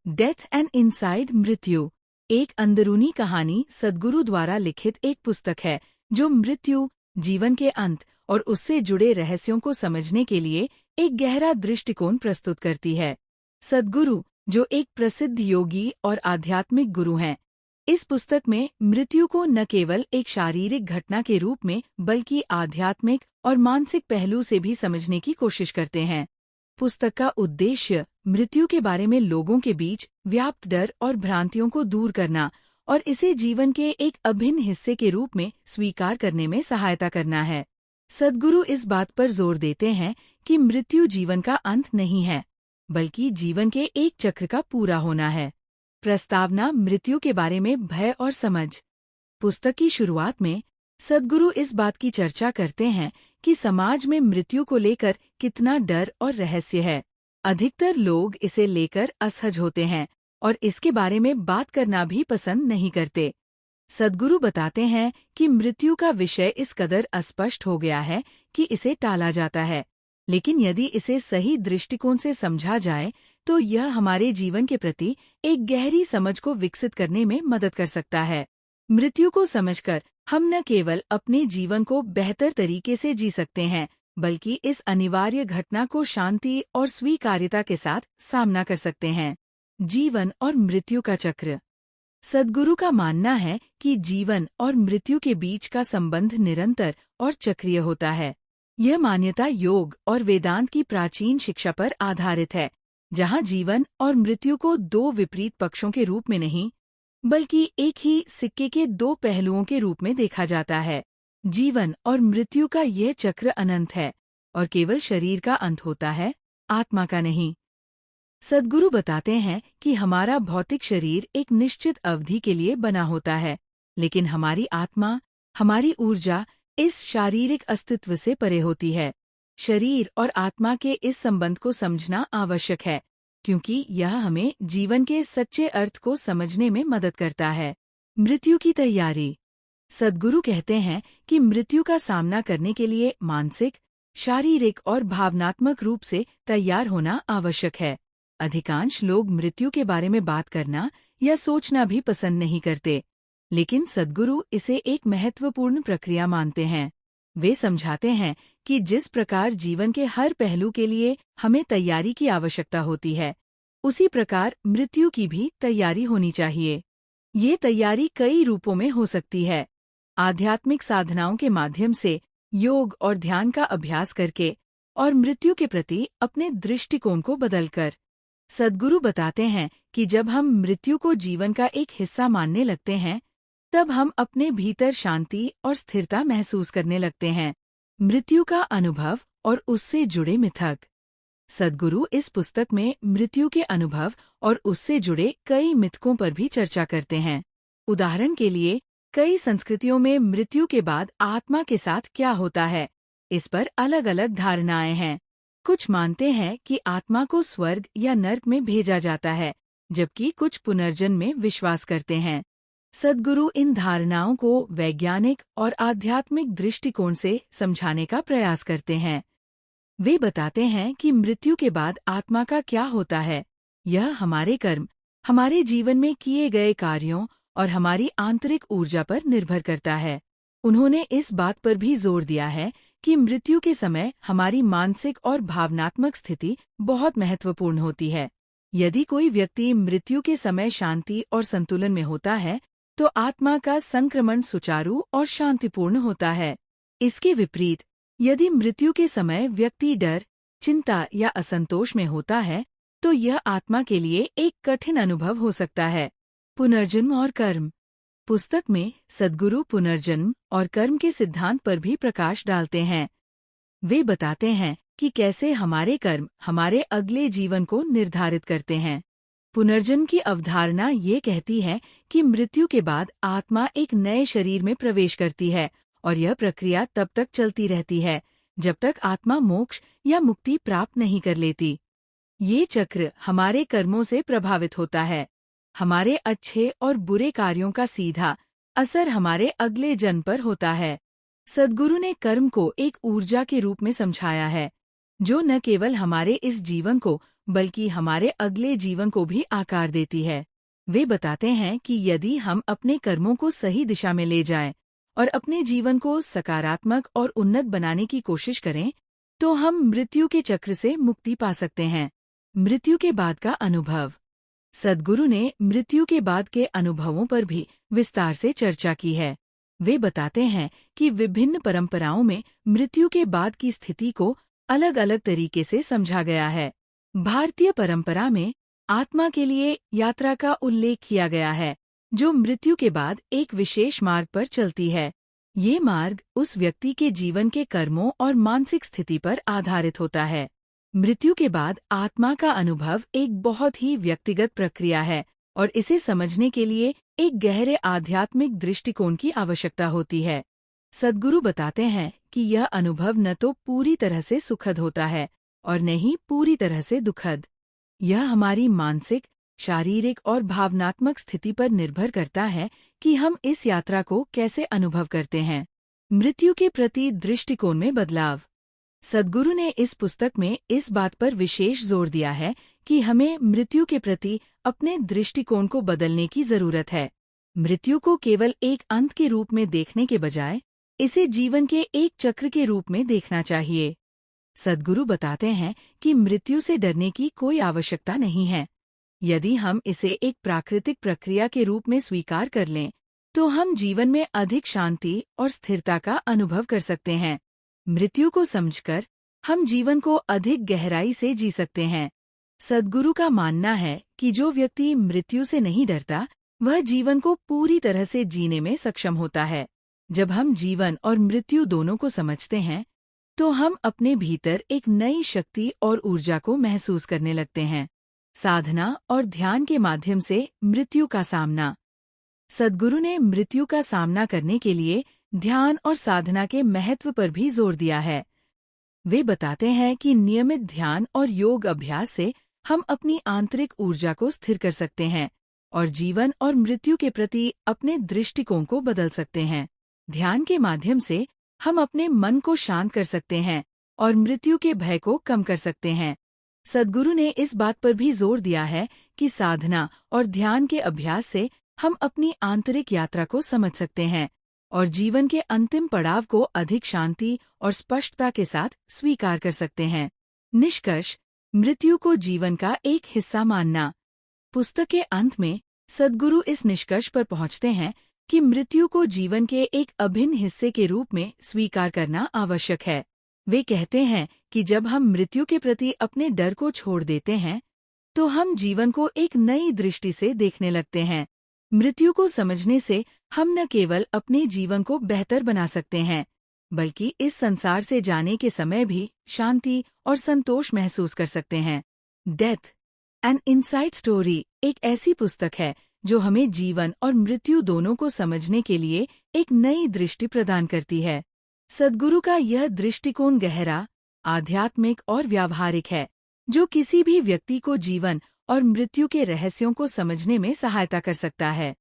Death and inside मृत्यु एक अंदरूनी कहानी सद्गुरु द्वारा लिखित एक पुस्तक है जो मृत्यु, जीवन के अंत और उससे जुड़े रहस्यों को समझने के लिए एक गहरा दृष्टिकोण प्रस्तुत करती है। सद्गुरु, जो एक प्रसिद्ध योगी और आध्यात्मिक गुरु हैं, इस पुस्तक में मृत्यु को न केवल एक शारीरिक घटना के रूप में बल्कि आध्यात्मिक और मानसिक पहलू से भी समझने की कोशिश करते हैं। पुस्तक का उद्देश्य मृत्यु के बारे में लोगों के बीच व्याप्त डर और भ्रांतियों को दूर करना और इसे जीवन के एक अभिन्न हिस्से के रूप में स्वीकार करने में सहायता करना है। सद्गुरु इस बात पर जोर देते हैं कि मृत्यु जीवन का अंत नहीं है, बल्कि जीवन के एक चक्र का पूरा होना है। प्रस्तावना मृत्यु के बारे में भय और समझ। पुस्तक की शुरुआत में सद्गुरु इस बात की चर्चा करते हैं कि समाज में मृत्यु को लेकर कितना डर और रहस्य है। अधिकतर लोग इसे लेकर असहज होते हैं और इसके बारे में बात करना भी पसंद नहीं करते। सद्गुरु बताते हैं कि मृत्यु का विषय इस कदर अस्पष्ट हो गया है कि इसे टाला जाता है, लेकिन यदि इसे सही दृष्टिकोण से समझा जाए तो यह हमारे जीवन के प्रति एक गहरी समझ को विकसित करने में मदद कर सकता है। मृत्यु को समझकर हम न केवल अपने जीवन को बेहतर तरीके से जी सकते हैं, बल्कि इस अनिवार्य घटना को शांति और स्वीकार्यता के साथ सामना कर सकते हैं। जीवन और मृत्यु का चक्र। सद्गुरु का मानना है कि जीवन और मृत्यु के बीच का संबंध निरंतर और चक्रीय होता है। यह मान्यता योग और वेदांत की प्राचीन शिक्षा पर आधारित है, जहाँ जीवन और मृत्यु को दो विपरीत पक्षों के रूप में नहीं, बल्कि एक ही सिक्के के दो पहलुओं के रूप में देखा जाता है। जीवन और मृत्यु का यह चक्र अनंत है और केवल शरीर का अंत होता है, आत्मा का नहीं। सद्गुरु बताते हैं कि हमारा भौतिक शरीर एक निश्चित अवधि के लिए बना होता है, लेकिन हमारी आत्मा, हमारी ऊर्जा इस शारीरिक अस्तित्व से परे होती है। शरीर और आत्मा के इस संबंध को समझना आवश्यक है, क्योंकि यह हमें जीवन के सच्चे अर्थ को समझने में मदद करता है। मृत्यु की तैयारी। सद्गुरु कहते हैं कि मृत्यु का सामना करने के लिए मानसिक, शारीरिक और भावनात्मक रूप से तैयार होना आवश्यक है। अधिकांश लोग मृत्यु के बारे में बात करना या सोचना भी पसंद नहीं करते, लेकिन सद्गुरु इसे एक महत्वपूर्ण प्रक्रिया मानते हैं। वे समझाते हैं कि जिस प्रकार जीवन के हर पहलू के लिए हमें तैयारी की आवश्यकता होती है, उसी प्रकार मृत्यु की भी तैयारी होनी चाहिए। ये तैयारी कई रूपों में हो सकती है। आध्यात्मिक साधनाओं के माध्यम से, योग और ध्यान का अभ्यास करके, और मृत्यु के प्रति अपने दृष्टिकोण को बदलकर। सद्गुरु बताते हैं कि जब हम मृत्यु को जीवन का एक हिस्सा मानने लगते हैं, तब हम अपने भीतर शांति और स्थिरता महसूस करने लगते हैं। मृत्यु का अनुभव और उससे जुड़े मिथक। सद्गुरु इस पुस्तक में मृत्यु के अनुभव और उससे जुड़े कई मिथकों पर भी चर्चा करते हैं। उदाहरण के लिए, कई संस्कृतियों में मृत्यु के बाद आत्मा के साथ क्या होता है, इस पर अलग अलग धारणाएं हैं। कुछ मानते हैं कि आत्मा को स्वर्ग या नर्क में भेजा जाता है, जबकि कुछ पुनर्जन्म में विश्वास करते हैं। सद्गुरु इन धारणाओं को वैज्ञानिक और आध्यात्मिक दृष्टिकोण से समझाने का प्रयास करते हैं। वे बताते हैं कि मृत्यु के बाद आत्मा का क्या होता है, यह हमारे कर्म, हमारे जीवन में किए गए कार्यों और हमारी आंतरिक ऊर्जा पर निर्भर करता है। उन्होंने इस बात पर भी जोर दिया है कि मृत्यु के समय हमारी मानसिक और भावनात्मक स्थिति बहुत महत्वपूर्ण होती है। यदि कोई व्यक्ति मृत्यु के समय शांति और संतुलन में होता है, तो आत्मा का संक्रमण सुचारू और शांतिपूर्ण होता है। इसके विपरीत, यदि मृत्यु के समय व्यक्ति डर, चिंता या असंतोष में होता है, तो यह आत्मा के लिए एक कठिन अनुभव हो सकता है। पुनर्जन्म और कर्म। पुस्तक में सद्गुरु पुनर्जन्म और कर्म के सिद्धांत पर भी प्रकाश डालते हैं। वे बताते हैं कि कैसे हमारे कर्म हमारे अगले जीवन को निर्धारित करते हैं। पुनर्जन्म की अवधारणा ये कहती है कि मृत्यु के बाद आत्मा एक नए शरीर में प्रवेश करती है और यह प्रक्रिया तब तक चलती रहती है जब तक आत्मा मोक्ष या मुक्ति प्राप्त नहीं कर लेती। ये चक्र हमारे कर्मों से प्रभावित होता है। हमारे अच्छे और बुरे कार्यों का सीधा असर हमारे अगले जन्म पर होता है। सद्गुरु ने कर्म को एक ऊर्जा के रूप में समझाया है, जो न केवल हमारे इस जीवन को बल्कि हमारे अगले जीवन को भी आकार देती है। वे बताते हैं कि यदि हम अपने कर्मों को सही दिशा में ले जाएं और अपने जीवन को सकारात्मक और उन्नत बनाने की कोशिश करें, तो हम मृत्यु के चक्र से मुक्ति पा सकते हैं। मृत्यु के बाद का अनुभव। सद्गुरु ने मृत्यु के बाद के अनुभवों पर भी विस्तार से चर्चा की है। वे बताते हैं कि विभिन्न परंपराओं में मृत्यु के बाद की स्थिति को अलग अलग तरीके से समझा गया है। भारतीय परंपरा में आत्मा के लिए यात्रा का उल्लेख किया गया है, जो मृत्यु के बाद एक विशेष मार्ग पर चलती है। ये मार्ग उस व्यक्ति के जीवन के कर्मों और मानसिक स्थिति पर आधारित होता है। मृत्यु के बाद आत्मा का अनुभव एक बहुत ही व्यक्तिगत प्रक्रिया है और इसे समझने के लिए एक गहरे आध्यात्मिक दृष्टिकोण की आवश्यकता होती है। सद्गुरु बताते हैं कि यह अनुभव न तो पूरी तरह से सुखद होता है और न ही पूरी तरह से दुखद। यह हमारी मानसिक, शारीरिक और भावनात्मक स्थिति पर निर्भर करता है कि हम इस यात्रा को कैसे अनुभव करते हैं। मृत्यु के प्रति दृष्टिकोण में बदलाव। सद्गुरु ने इस पुस्तक में इस बात पर विशेष जोर दिया है कि हमें मृत्यु के प्रति अपने दृष्टिकोण को बदलने की जरूरत है। मृत्यु को केवल एक अंत के रूप में देखने के बजाय इसे जीवन के एक चक्र के रूप में देखना चाहिए। सद्गुरु बताते हैं कि मृत्यु से डरने की कोई आवश्यकता नहीं है। यदि हम इसे एक प्राकृतिक प्रक्रिया के रूप में स्वीकार कर लें, तो हम जीवन में अधिक शांति और स्थिरता का अनुभव कर सकते हैं। मृत्यु को समझकर हम जीवन को अधिक गहराई से जी सकते हैं। सद्गुरु का मानना है कि जो व्यक्ति मृत्यु से नहीं डरता, वह जीवन को पूरी तरह से जीने में सक्षम होता है। जब हम जीवन और मृत्यु दोनों को समझते हैं, तो हम अपने भीतर एक नई शक्ति और ऊर्जा को महसूस करने लगते हैं। साधना और ध्यान के माध्यम से मृत्यु का सामना। सद्गुरु ने मृत्यु का सामना करने के लिए ध्यान और साधना के महत्व पर भी जोर दिया है। वे बताते हैं कि नियमित ध्यान और योग अभ्यास से हम अपनी आंतरिक ऊर्जा को स्थिर कर सकते हैं और जीवन और मृत्यु के प्रति अपने दृष्टिकोण को बदल सकते हैं। ध्यान के माध्यम से हम अपने मन को शांत कर सकते हैं और मृत्यु के भय को कम कर सकते हैं। सद्गुरु ने इस बात पर भी जोर दिया है कि साधना और ध्यान के अभ्यास से हम अपनी आंतरिक यात्रा को समझ सकते हैं और जीवन के अंतिम पड़ाव को अधिक शांति और स्पष्टता के साथ स्वीकार कर सकते हैं। निष्कर्ष, मृत्यु को जीवन का एक हिस्सा मानना। पुस्तक के अंत में सद्गुरु इस निष्कर्ष पर पहुंचते हैं कि मृत्यु को जीवन के एक अभिन्न हिस्से के रूप में स्वीकार करना आवश्यक है। वे कहते हैं कि जब हम मृत्यु के प्रति अपने डर को छोड़ देते हैं, तो हम जीवन को एक नई दृष्टि से देखने लगते हैं। मृत्यु को समझने से हम न केवल अपने जीवन को बेहतर बना सकते हैं, बल्कि इस संसार से जाने के समय भी शांति और संतोष महसूस कर सकते हैं। डेथ एन इनसाइड स्टोरी एक ऐसी पुस्तक है जो हमें जीवन और मृत्यु दोनों को समझने के लिए एक नई दृष्टि प्रदान करती है। सद्गुरु का यह दृष्टिकोण गहरा, आध्यात्मिक और व्यावहारिक है, जो किसी भी व्यक्ति को जीवन और मृत्यु के रहस्यों को समझने में सहायता कर सकता है।